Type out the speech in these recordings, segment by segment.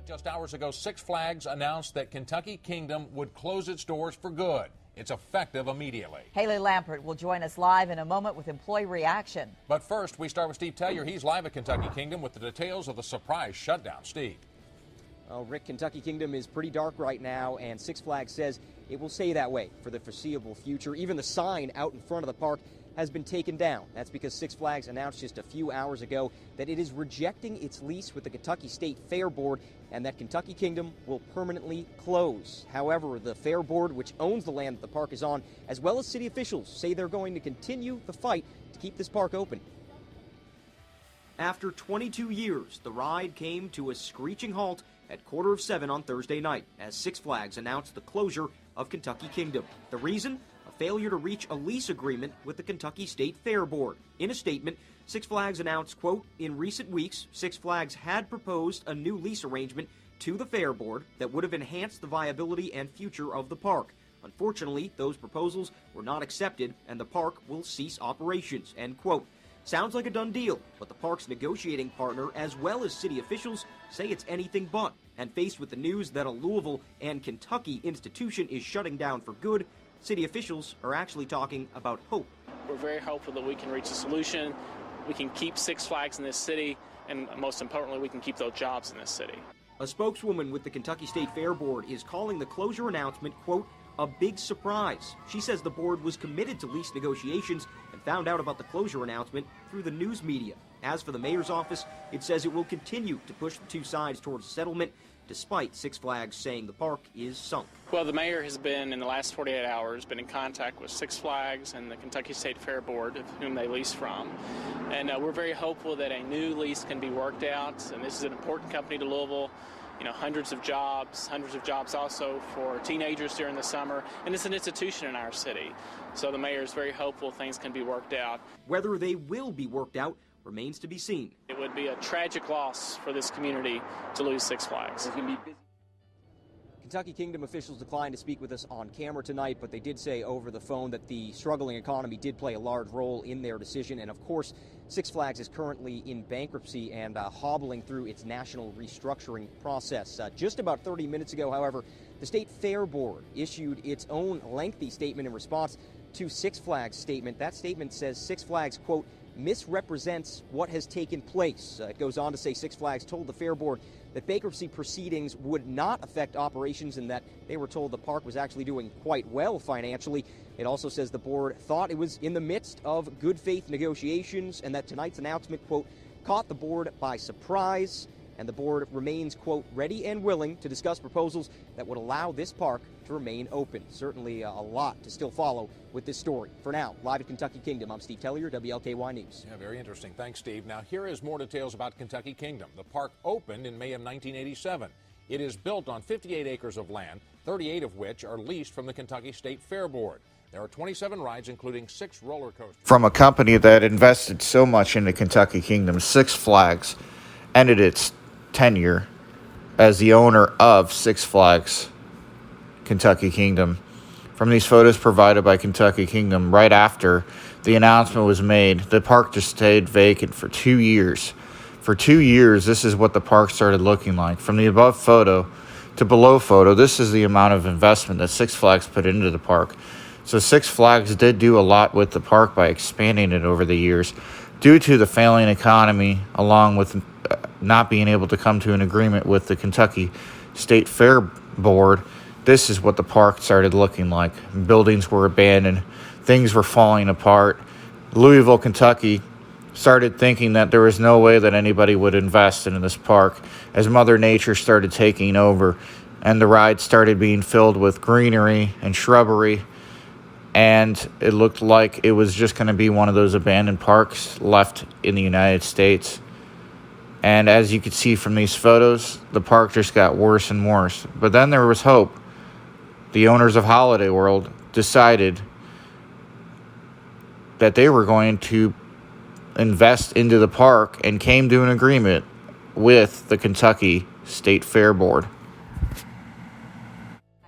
Just hours ago, Six Flags announced that Kentucky Kingdom would close its doors for good. It's effective immediately. Haley Lampert will join us live in a moment with employee reaction. But first, we start with Steve Tellier. He's live at Kentucky Kingdom with the details of the surprise shutdown. Steve. Well, Rick, Kentucky Kingdom is pretty dark right now, and Six Flags says it will stay that way for the foreseeable future. Even the sign out in front of the park has been taken down. That's because Six Flags announced just a few hours ago that it is rejecting its lease with the Kentucky State Fair Board and that Kentucky Kingdom will permanently close. However, the Fair Board, which owns the land that the park is on, as well as city officials, say they're going to continue the fight to keep this park open. After 22 years, the ride came to a screeching halt at 6:45 on Thursday night as Six Flags announced the closure of Kentucky Kingdom. The reason? A failure to reach a lease agreement with the Kentucky State Fair Board. In a statement, Six Flags announced, quote, in recent weeks, Six Flags had proposed a new lease arrangement to the Fair Board that would have enhanced the viability and future of the park. Unfortunately, those proposals were not accepted and the park will cease operations, end quote. Sounds like a done deal, but the park's negotiating partner, as well as city officials, say it's anything but. And faced with the news that a Louisville and Kentucky institution is shutting down for good, city officials are actually talking about hope. We're very hopeful that we can reach a solution. We can keep Six Flags in this city, and most importantly, we can keep those jobs in this city. A spokeswoman with the Kentucky State Fair Board is calling the closure announcement, quote, a big surprise. She says the board was committed to lease negotiations and found out about the closure announcement through the news media. As for the mayor's office, it says it will continue to push the two sides towards a settlement, despite Six Flags saying the park is sunk. Well, the mayor has been, in the last 48 hours, been in contact with Six Flags and the Kentucky State Fair Board, of whom they lease from. And we're very hopeful that a new lease can be worked out. And this is an important company to Louisville. You know, hundreds of jobs also for teenagers during the summer, and it's an institution in our city. So the mayor is very hopeful things can be worked out. Whether they will be worked out remains to be seen. It would be a tragic loss for this community to lose Six Flags. Kentucky Kingdom officials declined to speak with us on camera tonight, but they did say over the phone that the struggling economy did play a large role in their decision. And of course, Six Flags is currently in bankruptcy and hobbling through its national restructuring process. Just about 30 minutes ago, however, the State Fair Board issued its own lengthy statement in response to Six Flags' statement. That statement says Six Flags, quote, misrepresents what has taken place. It goes on to say Six Flags told the Fair Board that bankruptcy proceedings would not affect operations and that they were told the park was actually doing quite well financially. It also says the board thought it was in the midst of good faith negotiations and that tonight's announcement, quote, caught the board by surprise. And the board remains, quote, ready and willing to discuss proposals that would allow this park to remain open. Certainly a lot to still follow with this story. For now, live at Kentucky Kingdom, I'm Steve Tellier, WLKY News. Yeah, very interesting. Thanks, Steve. Now, here is more details about Kentucky Kingdom. The park opened in May of 1987. It is built on 58 acres of land, 38 of which are leased from the Kentucky State Fair Board. There are 27 rides, including 6 roller coasters. From a company that invested so much into Kentucky Kingdom, Six Flags ended its tenure as the owner of Six Flags Kentucky Kingdom. From these photos provided by Kentucky Kingdom right after the announcement was made, the park just stayed vacant for 2 years. For 2 years, this is what the park started looking like. From the above photo to below photo, this is the amount of investment that Six Flags put into the park. So Six Flags did do a lot with the park by expanding it over the years. Due to the failing economy, along with not being able to come to an agreement with the Kentucky State Fair Board, this is what the park started looking like. Buildings were abandoned. Things were falling apart. Louisville, Kentucky started thinking that there was no way that anybody would invest in this park as Mother Nature started taking over and the ride started being filled with greenery and shrubbery. And it looked like it was just going to be one of those abandoned parks left in the United States. And as you could see from these photos, the park just got worse and worse. But then there was hope. The owners of Holiday World decided that they were going to invest into the park and came to an agreement with the Kentucky State Fair Board.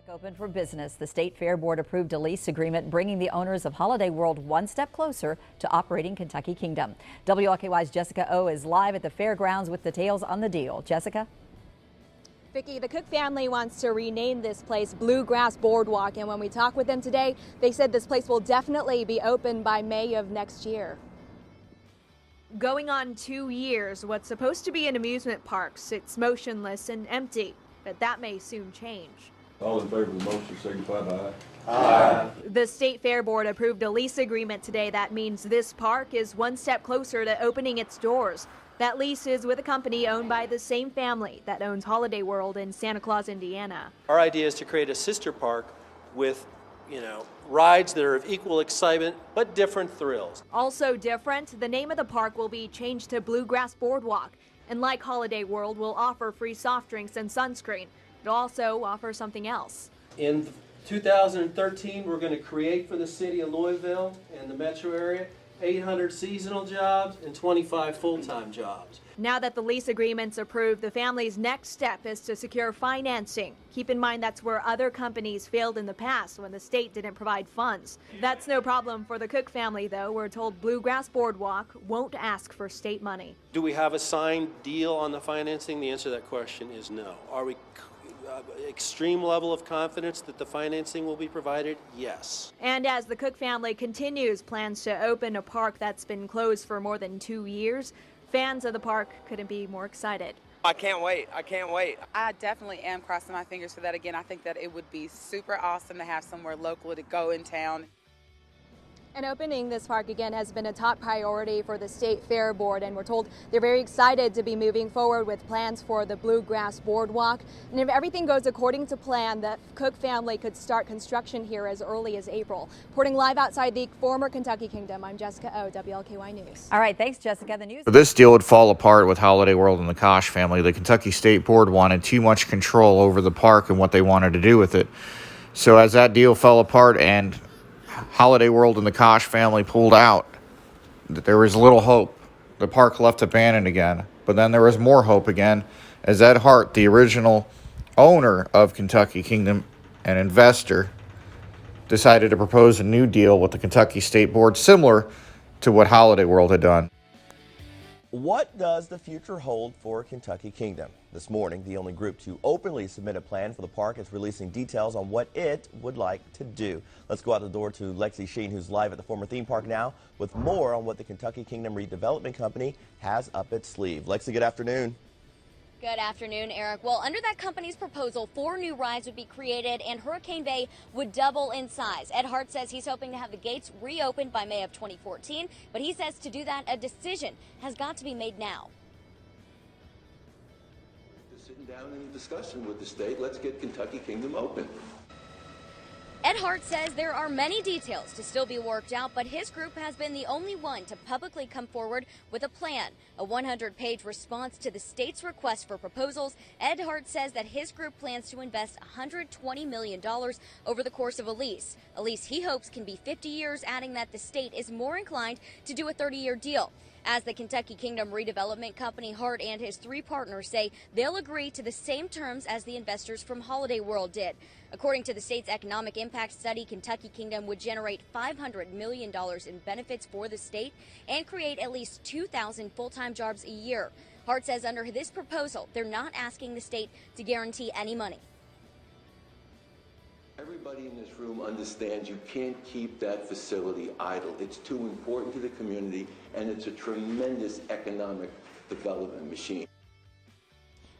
Open for business. The State Fair Board approved a lease agreement bringing the owners of Holiday World one step closer to operating Kentucky Kingdom. WLKY's Jessica O is live at the fairgrounds with details on the deal. Jessica? Vicki, the Cook family wants to rename this place Bluegrass Boardwalk, and when we talked with them today, they said this place will definitely be open by May of next year. Going on 2 years, what's supposed to be an amusement park sits motionless and empty, but that may soon change. All in favor of the motion signify by aye. Aye. The State Fair Board approved a lease agreement today that means this park is one step closer to opening its doors. That lease is with a company owned by the same family that owns Holiday World in Santa Claus, Indiana. Our idea is to create a sister park with, rides that are of equal excitement but different thrills. Also different, the name of the park will be changed to Bluegrass Boardwalk. And like Holiday World, will offer free soft drinks and sunscreen. It'll also offer something else. In 2013, we're going to create for the city of Louisville and the metro area 800 seasonal jobs and 25 full-time jobs. Now that the lease agreement's approved, the family's next step is to secure financing. Keep in mind that's where other companies failed in the past when the state didn't provide funds. That's no problem for the Cook family, though. We're told Bluegrass Boardwalk won't ask for state money. Do we have a signed deal on the financing? The answer to that question is no. Are we extreme level of confidence that the financing will be provided? Yes. And as the Cook family continues plans to open a park that's been closed for more than 2 years, fans of the park couldn't be more excited. I can't wait. I can't wait. I definitely am crossing my fingers for that again. I think that it would be super awesome to have somewhere local to go in town. And opening this park again has been a top priority for the State Fair Board, and we're told they're very excited to be moving forward with plans for the Bluegrass Boardwalk. And if everything goes according to plan, the Cook family could start construction here as early as April. Reporting live outside the former Kentucky Kingdom, I'm Jessica O, WLKY News. All right, thanks, Jessica. The news. This deal would fall apart with Holiday World and the Kosh family. The Kentucky State Board wanted too much control over the park and what they wanted to do with it. So as that deal fell apart and Holiday World and the Kosh family pulled out, there was little hope. The park left abandoned again. But then there was more hope again as Ed Hart, the original owner of Kentucky Kingdom and investor, decided to propose a new deal with the Kentucky State Board similar to what Holiday World had done. What does the future hold for Kentucky Kingdom? This morning, the only group to openly submit a plan for the park is releasing details on what it would like to do. Let's go out the door to Lexi Sheen, who's live at the former theme park now, with more on what the Kentucky Kingdom Redevelopment Company has up its sleeve. Lexi, good afternoon. Good afternoon, Eric. Well, under that company's proposal, 4 new rides would be created and Hurricane Bay would double in size. Ed Hart says he's hoping to have the gates reopened by May of 2014, but he says to do that, a decision has got to be made now. Sitting down in a discussion with the state, let's get Kentucky Kingdom open. Ed Hart says there are many details to still be worked out, but his group has been the only one to publicly come forward with a plan. A 100-page response to the state's request for proposals, Ed Hart says that his group plans to invest $120 million over the course of a lease he hopes can be 50 years, adding that the state is more inclined to do a 30-year deal. As the Kentucky Kingdom Redevelopment Company, Hart and his 3 partners say they'll agree to the same terms as the investors from Holiday World did. According to the state's economic impact study, Kentucky Kingdom would generate $500 million in benefits for the state and create at least 2,000 full-time jobs a year. Hart says under this proposal, they're not asking the state to guarantee any money. Everybody in this room understands you can't keep that facility idle. It's too important to the community, and it's a tremendous economic development machine.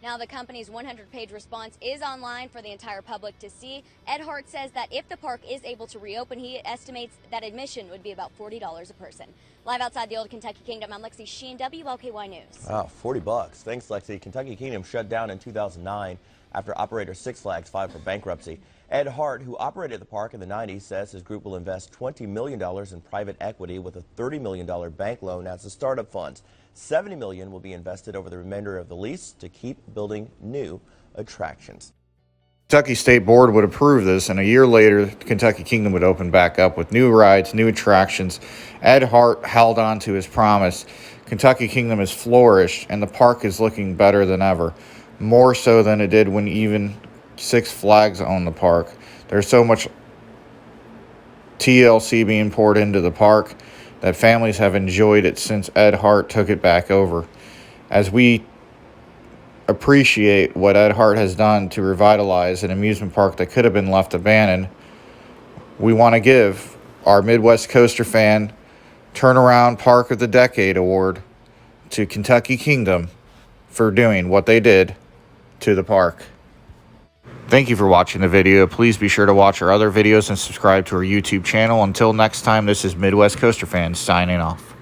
Now, the company's 100-page response is online for the entire public to see. Ed Hart says that if the park is able to reopen, he estimates that admission would be about $40 a person. Live outside the old Kentucky Kingdom, I'm Lexi Sheen, WLKY News. Wow, $40. Thanks, Lexi. Kentucky Kingdom shut down in 2009 after operator Six Flags filed for bankruptcy. Ed Hart, who operated the park in the 90s, says his group will invest $20 million in private equity with a $30 million bank loan as the startup funds. $70 million will be invested over the remainder of the lease to keep building new attractions. Kentucky State Board would approve this, and a year later, Kentucky Kingdom would open back up with new rides, new attractions. Ed Hart held on to his promise. Kentucky Kingdom has flourished, and the park is looking better than ever, more so than it did when even Six Flags owned the park. There's so much TLC being poured into the park that families have enjoyed it since Ed Hart took it back over. As we appreciate what Ed Hart has done to revitalize an amusement park that could have been left abandoned, we want to give our Midwest Coaster Fan Turnaround Park of the Decade Award to Kentucky Kingdom for doing what they did to the park. Thank you for watching the video. Please be sure to watch our other videos and subscribe to our YouTube channel. Until next time, this is Midwest Coaster Fan signing off.